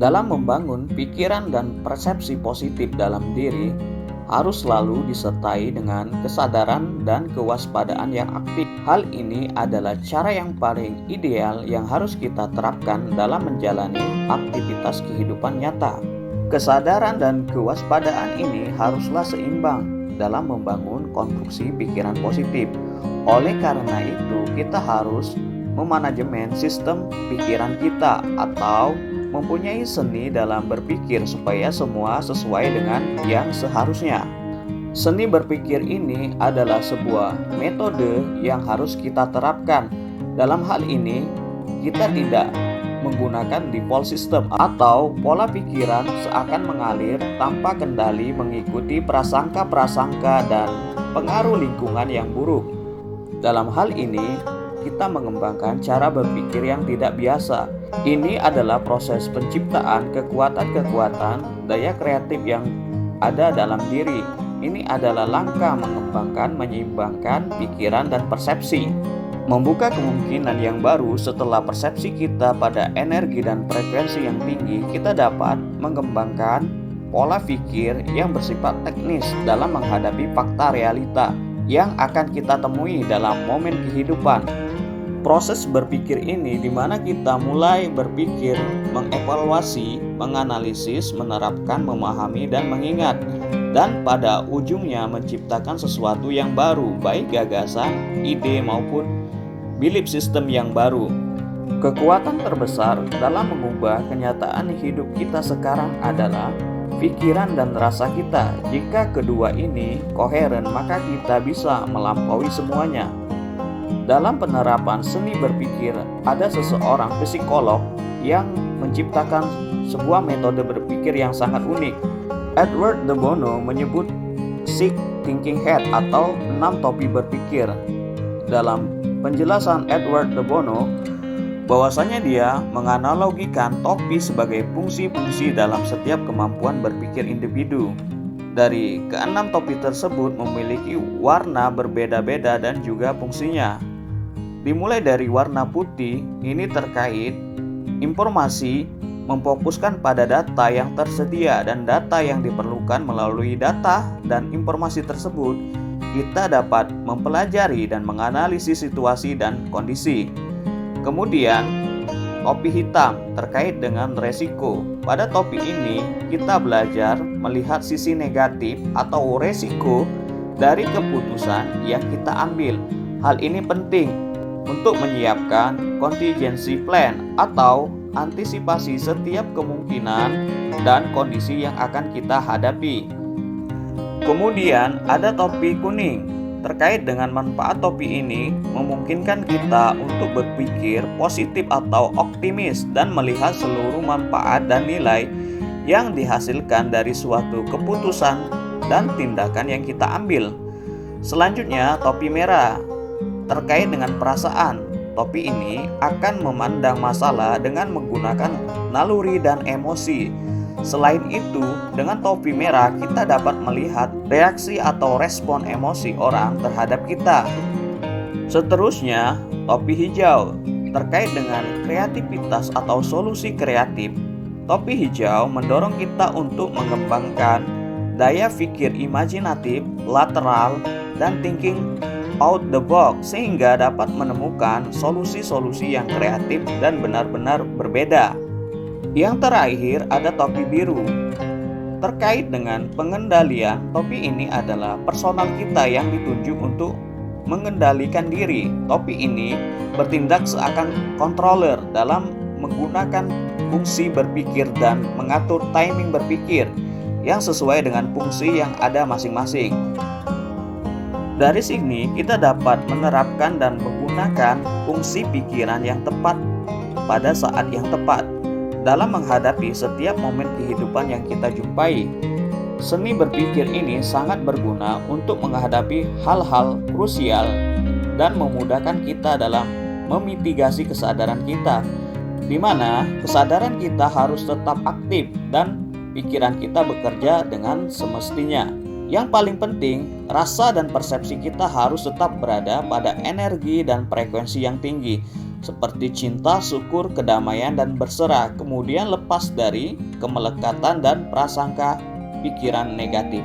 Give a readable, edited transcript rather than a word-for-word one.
Dalam membangun pikiran dan persepsi positif dalam diri, harus selalu disertai dengan kesadaran dan kewaspadaan yang aktif. Hal ini adalah cara yang paling ideal yang harus kita terapkan dalam menjalani aktivitas kehidupan nyata. Kesadaran dan kewaspadaan ini haruslah seimbang dalam membangun konstruksi pikiran positif. Oleh karena itu, kita harus memanajemen sistem pikiran kita atau mempunyai seni dalam berpikir supaya semua sesuai dengan yang seharusnya. Seni berpikir ini adalah sebuah metode yang harus kita terapkan. Dalam hal ini, kita tidak menggunakan default system atau pola pikiran seakan mengalir tanpa kendali mengikuti prasangka-prasangka dan pengaruh lingkungan yang buruk. Dalam hal ini, kita mengembangkan cara berpikir yang tidak biasa. Ini adalah proses penciptaan kekuatan-kekuatan daya kreatif yang ada dalam diri. Ini adalah langkah mengembangkan, menyeimbangkan pikiran dan persepsi. Membuka kemungkinan yang baru setelah persepsi kita pada energi dan frekuensi yang tinggi, kita dapat mengembangkan pola pikir yang bersifat teknis dalam menghadapi fakta realita yang akan kita temui dalam momen kehidupan. Proses berpikir ini di mana kita mulai berpikir, mengevaluasi, menganalisis, menerapkan, memahami, dan mengingat, dan pada ujungnya menciptakan sesuatu yang baru, baik gagasan, ide, maupun belief system yang baru. Kekuatan terbesar dalam mengubah kenyataan hidup kita sekarang adalah pikiran dan rasa kita. Jika kedua ini koheren, maka kita bisa melampaui semuanya. Dalam penerapan seni berpikir, ada seseorang psikolog yang menciptakan sebuah metode berpikir yang sangat unik. Edward de Bono menyebut Six Thinking Hat atau 6 topi berpikir. Dalam penjelasan Edward de Bono, bahwasanya dia menganalogikan topi sebagai fungsi-fungsi dalam setiap kemampuan berpikir individu. Dari keenam topi tersebut memiliki warna berbeda-beda dan juga fungsinya. Dimulai dari warna putih, ini terkait informasi, memfokuskan pada data yang tersedia dan data yang diperlukan. Melalui data dan informasi tersebut, kita dapat mempelajari dan menganalisis situasi dan kondisi. Kemudian, topi hitam terkait dengan resiko. Pada topi ini, kita belajar melihat sisi negatif atau resiko dari keputusan yang kita ambil. Hal ini penting untuk menyiapkan contingency plan atau antisipasi setiap kemungkinan dan kondisi yang akan kita hadapi. Kemudian ada topi kuning. Terkait dengan manfaat topi ini memungkinkan kita untuk berpikir positif atau optimis dan melihat seluruh manfaat dan nilai yang dihasilkan dari suatu keputusan dan tindakan yang kita ambil. Selanjutnya, topi merah. Terkait dengan perasaan, topi ini akan memandang masalah dengan menggunakan naluri dan emosi. Selain itu, dengan topi merah kita dapat melihat reaksi atau respon emosi orang terhadap kita. Seterusnya, topi hijau. Terkait dengan kreativitas atau solusi kreatif, topi hijau mendorong kita untuk mengembangkan daya pikir imajinatif, lateral, dan thinking out the box sehingga dapat menemukan solusi-solusi yang kreatif dan benar-benar berbeda. Yang terakhir ada topi biru. Terkait dengan pengendalian, topi ini adalah personal kita yang ditunjuk untuk mengendalikan diri. Topi ini bertindak seakan controller dalam menggunakan fungsi berpikir dan mengatur timing berpikir yang sesuai dengan fungsi yang ada masing-masing. Dari sini kita dapat menerapkan dan menggunakan fungsi pikiran yang tepat pada saat yang tepat dalam menghadapi setiap momen kehidupan yang kita jumpai. Seni berpikir ini sangat berguna untuk menghadapi hal-hal krusial dan memudahkan kita dalam memitigasi kesadaran kita, di mana kesadaran kita harus tetap aktif dan pikiran kita bekerja dengan semestinya. Yang paling penting, rasa dan persepsi kita harus tetap berada pada energi dan frekuensi yang tinggi. seperti cinta, syukur, kedamaian, dan berserah. Kemudian lepas dari kemelekatan dan prasangka pikiran negatif.